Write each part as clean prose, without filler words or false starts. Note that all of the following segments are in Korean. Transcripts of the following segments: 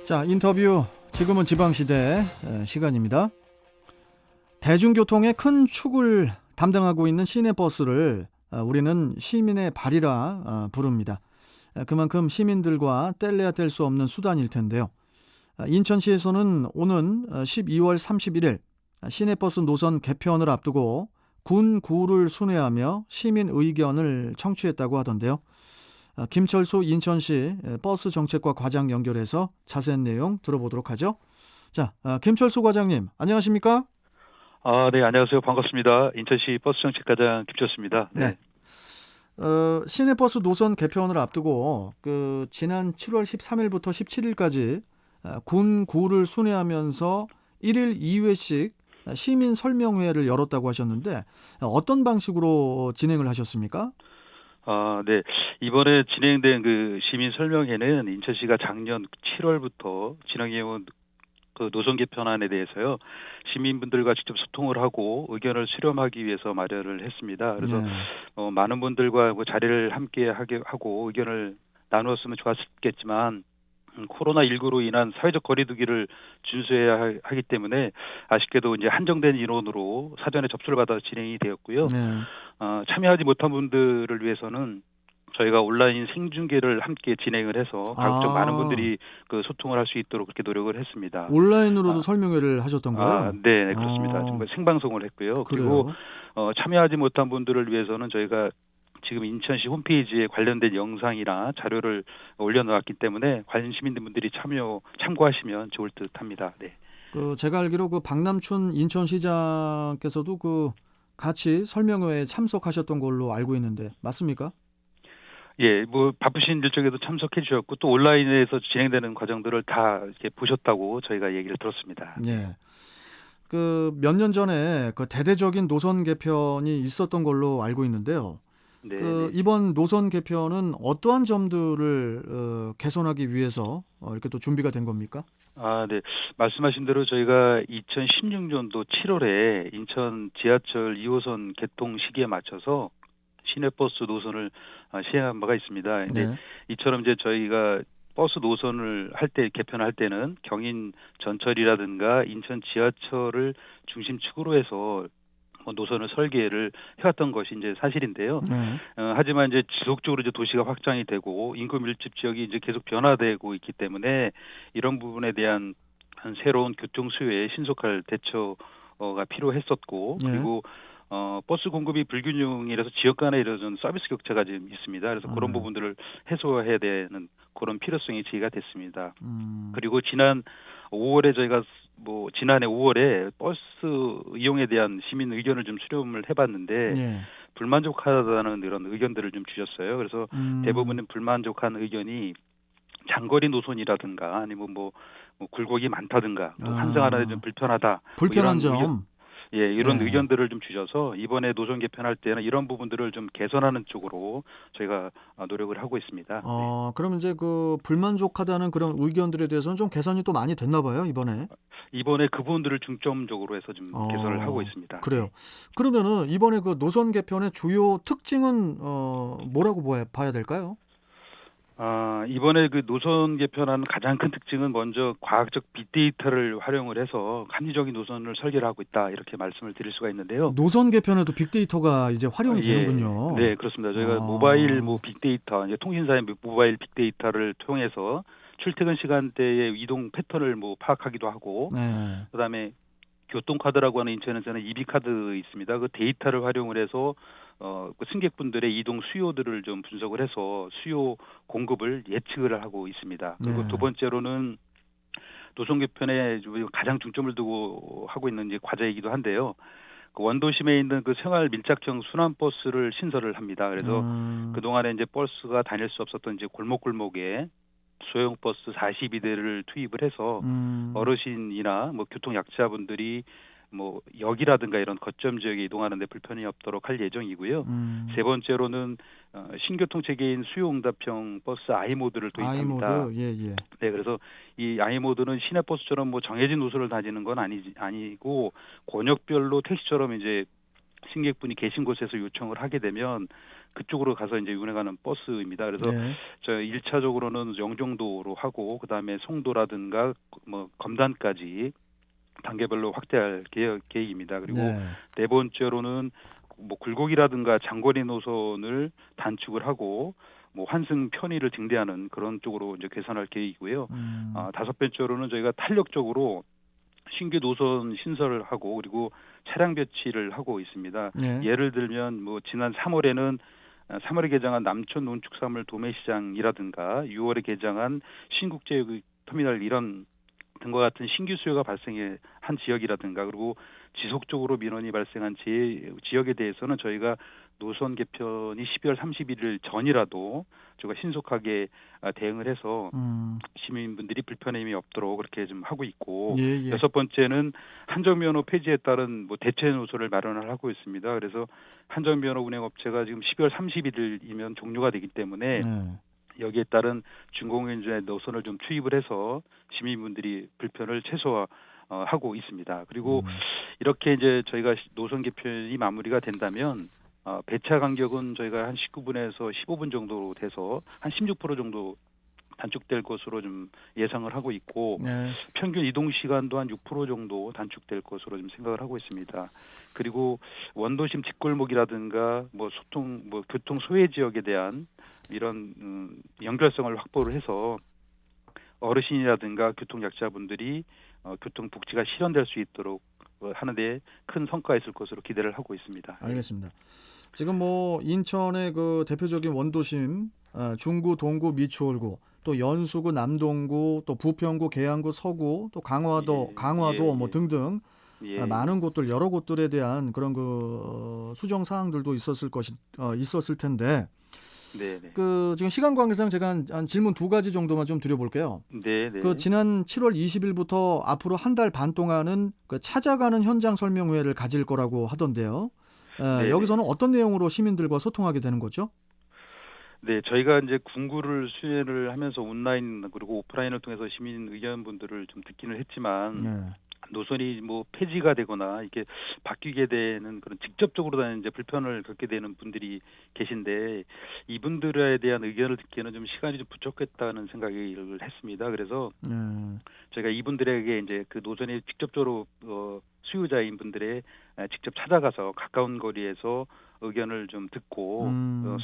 자, 인터뷰 지금은 지방시대 시간입니다. 대중교통의 큰 축을 담당하고 있는 시내버스를 우리는 시민의 발이라 부릅니다. 그만큼 시민들과 뗄래야 뗄 수 없는 수단일 텐데요. 인천시에서는 오는 12월 31일 시내버스 노선 개편을 앞두고 군 구를 순회하며 시민 의견을 청취했다고 하던데요. 김철수 인천시 버스 정책과 과장 연결해서 자세한 내용 들어보도록 하죠. 자, 김철수 과장님, 안녕하십니까? 네, 안녕하세요. 반갑습니다. 인천시 버스정책과장 김철수입니다. 네. 시내버스 노선 개편을 앞두고 지난 7월 13일부터 17일까지 군 구를 순회하면서 1일 2회씩 시민 설명회를 열었다고 하셨는데 어떤 방식으로 진행을 하셨습니까? 네. 이번에 진행된 그 시민 설명회는 인천시가 작년 7월부터 진행해온 그 노선 개편안에 대해서요. 시민분들과 직접 소통을 하고 의견을 수렴하기 위해서 마련을 했습니다. 그래서 많은 분들과 그 자리를 함께 하게 하고 의견을 나누었으면 좋았겠지만 코로나19로 인한 사회적 거리두기를 준수해야 하기 때문에 아쉽게도 이제 한정된 인원으로 사전에 접수를 받아 진행이 되었고요. 네. 참여하지 못한 분들을 위해서는 저희가 온라인 생중계를 함께 진행을 해서 가급적 많은 분들이 그 소통을 할 수 있도록 그렇게 노력을 했습니다. 온라인으로도 설명회를 하셨던 거예요? 네, 그렇습니다. 정말 생방송을 했고요. 그리고 그래요? 참여하지 못한 분들을 위해서는 저희가 지금 인천시 홈페이지에 관련된 영상이나 자료를 올려놓았기 때문에 관심 시민분들이 참고하시면 좋을 듯합니다. 네. 제가 알기로 박남춘 인천시장께서도 같이 설명회에 참석하셨던 걸로 알고 있는데 맞습니까? 예, 뭐 바쁘신 일정에도 참석해 주셨고 또 온라인에서 진행되는 과정들을 다 이렇게 보셨다고 저희가 얘기를 들었습니다. 네. 몇 년 전에 대대적인 노선 개편이 있었던 걸로 알고 있는데요. 네, 이번 노선 개편은 어떠한 점들을 개선하기 위해서 이렇게 또 준비가 된 겁니까? 네. 말씀하신 대로 저희가 2016년도 7월에 인천 지하철 2호선 개통 시기에 맞춰서 시내버스 노선을 시행한 바가 있습니다. 근데 네. 이처럼 이제 저희가 버스 노선을 할 때 개편할 때는 경인 전철이라든가 인천 지하철을 중심축으로 해서 노선을 설계를 해왔던 것이 이제 사실인데요. 네. 하지만 이제 지속적으로 이제 도시가 확장이 되고 인구 밀집 지역이 이제 계속 변화되고 있기 때문에 이런 부분에 대한 새로운 교통 수요에 신속할 대처가 필요했었고 네. 그리고 버스 공급이 불균형이라서 지역 간에 이런 서비스 격차가 좀 있습니다. 그래서 그런 부분들을 해소해야 되는 그런 필요성이 제기가 됐습니다. 그리고 지난 5월에 저희가 지난해 5월에 버스 이용에 대한 시민 의견을 좀 수렴을 해봤는데 네. 불만족하다는 이런 의견들을 좀 주셨어요. 그래서 대부분은 불만족한 의견이 장거리 노선이라든가 아니면 굴곡이 많다든가 또 환승하는데 좀 불편하다. 불편한 이런 점. 이런 네. 의견들을 좀 주셔서 이번에 노선 개편할 때는 이런 부분들을 좀 개선하는 쪽으로 저희가 노력을 하고 있습니다. 그러면 이제 불만족하다는 그런 의견들에 대해서는 좀 개선이 또 많이 됐나 봐요, 이번에. 이번에 그 부분들을 중점적으로 해서 좀 개선을 하고 있습니다. 그래요. 그러면은 이번에 노선 개편의 주요 특징은 뭐라고 봐야 될까요? 이번에 그 노선 개편하는 가장 큰 특징은 먼저 과학적 빅데이터를 활용을 해서 합리적인 노선을 설계를 하고 있다 이렇게 말씀을 드릴 수가 있는데요. 노선 개편에도 빅데이터가 이제 활용이 되는군요. 네, 그렇습니다. 저희가 모바일 빅데이터, 이제 통신사의 모바일 빅데이터를 통해서 출퇴근 시간대의 이동 패턴을 파악하기도 하고, 네. 그다음에 교통카드라고 하는 인천에서는 이비카드 있습니다. 그 데이터를 활용을 해서 그 승객분들의 이동 수요들을 좀 분석을 해서 수요 공급을 예측을 하고 있습니다. 그리고 네. 두 번째로는 노선 개편에 가장 중점을 두고 하고 있는 이제 과제이기도 한데요. 그 원도심에 있는 그 생활 밀착형 순환버스를 신설을 합니다. 그래서 그동안에 이제 버스가 다닐 수 없었던 이제 골목골목에 소형 버스 42대를 투입을 해서 어르신이나 교통 약자분들이 역이라든가 이런 거점 지역에 이동하는 데 불편이 없도록 할 예정이고요. 세 번째로는 신교통 체계인 수요응답형 버스 아이모드를 도입합니다. 아이모드, 예. 네, 그래서 이 아이모드는 시내버스처럼 정해진 노선을 다니는 건 아니고 권역별로 택시처럼 이제 승객분이 계신 곳에서 요청을 하게 되면 그쪽으로 가서 이제 운행하는 버스입니다. 그래서 네. 저 1차적으로는 영종도로 하고 그다음에 송도라든가 뭐 검단까지 단계별로 확대할 계획입니다. 그리고 네. 네 번째로는 뭐 굴곡이라든가 장거리 노선을 단축을 하고 뭐 환승 편의를 증대하는 그런 쪽으로 이제 개선할 계획이고요. 다섯 번째로는 저희가 탄력적으로 신규 노선 신설을 하고 그리고 차량 배치를 하고 있습니다. 네. 예를 들면 뭐 지난 3월에는 3월에 개장한 남촌 농축산물 도매시장이라든가 6월에 개장한 신국제휴 터미널 이런 등과 같은 신규 수요가 발생한 지역이라든가 그리고 지속적으로 민원이 발생한 지역에 대해서는 저희가 노선 개편이 12월 31일 전이라도 저희가 신속하게 대응을 해서 시민분들이 불편함이 없도록 그렇게 좀 하고 있고 예, 예. 여섯 번째는 한정면허 폐지에 따른 뭐 대체 노선을 마련을 하고 있습니다. 그래서 한정면허 운행업체가 지금 12월 31일이면 종료가 되기 때문에 네. 여기에 따른 준공연주의 노선을 좀 투입을 해서 시민분들이 불편을 최소화하고 있습니다. 그리고 이렇게 이제 저희가 노선 개편이 마무리가 된다면 배차 간격은 저희가 한 19분에서 15분 정도로 돼서 한 16% 정도 단축될 것으로 좀 예상을 하고 있고 네. 평균 이동 시간도 한 6% 정도 단축될 것으로 좀 생각을 하고 있습니다. 그리고 원도심 뒷골목이라든가 뭐 교통 소외 지역에 대한 이런 연결성을 확보를 해서 어르신이라든가 교통 약자분들이 교통 복지가 실현될 수 있도록 하는데 큰 성과가 있을 것으로 기대를 하고 있습니다. 알겠습니다. 지금 뭐 인천의 그 대표적인 원도심, 중구, 동구, 미추홀구, 또 연수구, 남동구, 또 부평구, 계양구, 서구, 또 강화도 뭐 등등 많은 곳들 여러 곳들에 대한 그런 그 수정 사항들도 있었을 텐데 네네. 그 지금 시간 관계상 제가 한 질문 두 가지 정도만 좀 드려볼게요. 네네. 그 지난 7월 20일부터 앞으로 한 달 반 동안은 그 찾아가는 현장 설명회를 가질 거라고 하던데요. 네네. 여기서는 어떤 내용으로 시민들과 소통하게 되는 거죠? 네, 저희가 이제 군구를 수행을 하면서 온라인 그리고 오프라인을 통해서 시민 의견분들을 좀 듣기는 했지만 네. 노선이 뭐 폐지가 되거나 이렇게 바뀌게 되는 그런 직접적으로 이제 불편을 겪게 되는 분들이 계신데 이분들에 대한 의견을 듣기에는 좀 시간이 좀 부족했다는 생각을 했습니다. 그래서 저희가 이분들에게 이제 그 노선이 직접적으로 수요자인 분들의 직접 찾아가서 가까운 거리에서 의견을 좀 듣고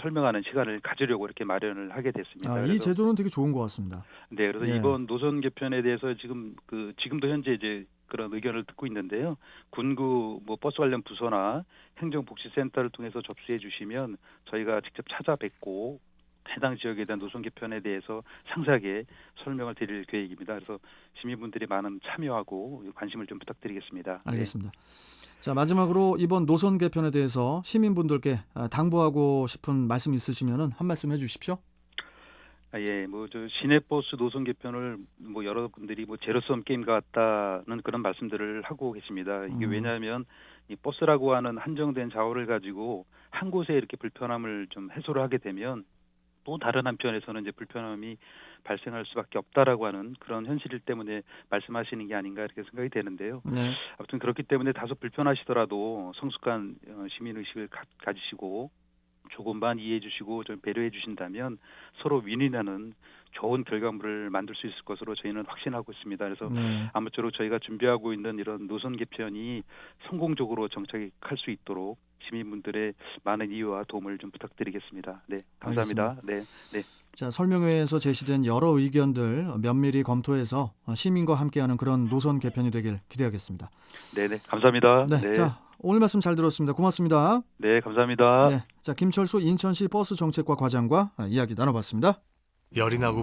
설명하는 시간을 가지려고 이렇게 마련을 하게 됐습니다. 이 제도는 되게 좋은 것 같습니다. 네, 그래서 예. 이번 노선 개편에 대해서 지금도 현재 이제 그런 의견을 듣고 있는데요. 군구 뭐 버스 관련 부서나 행정복지센터를 통해서 접수해 주시면 저희가 직접 찾아뵙고 해당 지역에 대한 노선 개편에 대해서 상세하게 설명을 드릴 계획입니다. 그래서 시민분들이 많은 참여하고 관심을 좀 부탁드리겠습니다. 알겠습니다. 자, 마지막으로 이번 노선 개편에 대해서 시민분들께 당부하고 싶은 말씀 있으시면 한 말씀 해주십시오. 예, 뭐 저 시내버스 노선 개편을 뭐 여러분들이 뭐 제로섬 게임 같다는 그런 말씀들을 하고 계십니다. 이게 왜냐하면 이 버스라고 하는 한정된 자원을 가지고 한 곳에 이렇게 불편함을 좀 해소를 하게 되면 또 다른 한편에서는 이제 불편함이 발생할 수밖에 없다라고 하는 그런 현실 때문에 말씀하시는 게 아닌가 이렇게 생각이 되는데요. 네. 아무튼 그렇기 때문에 다소 불편하시더라도 성숙한 시민 의식을 가지시고 조금만 이해해 주시고 좀 배려해 주신다면 서로 윈윈하는 좋은 결과물을 만들 수 있을 것으로 저희는 확신하고 있습니다. 그래서 아무쪼록 저희가 준비하고 있는 이런 노선 개편이 성공적으로 정착할 수 있도록 시민분들의 많은 이해와 도움을 좀 부탁드리겠습니다. 네, 감사합니다. 네. 자, 설명회에서 제시된 여러 의견들 면밀히 검토해서 시민과 함께하는 그런 노선 개편이 되길 기대하겠습니다. 네, 감사합니다. 네. 자, 오늘 말씀 잘 들었습니다. 고맙습니다. 네, 감사합니다. 네, 자 김철수 인천시 버스 정책과 과장과 이야기 나눠봤습니다. 열이 나고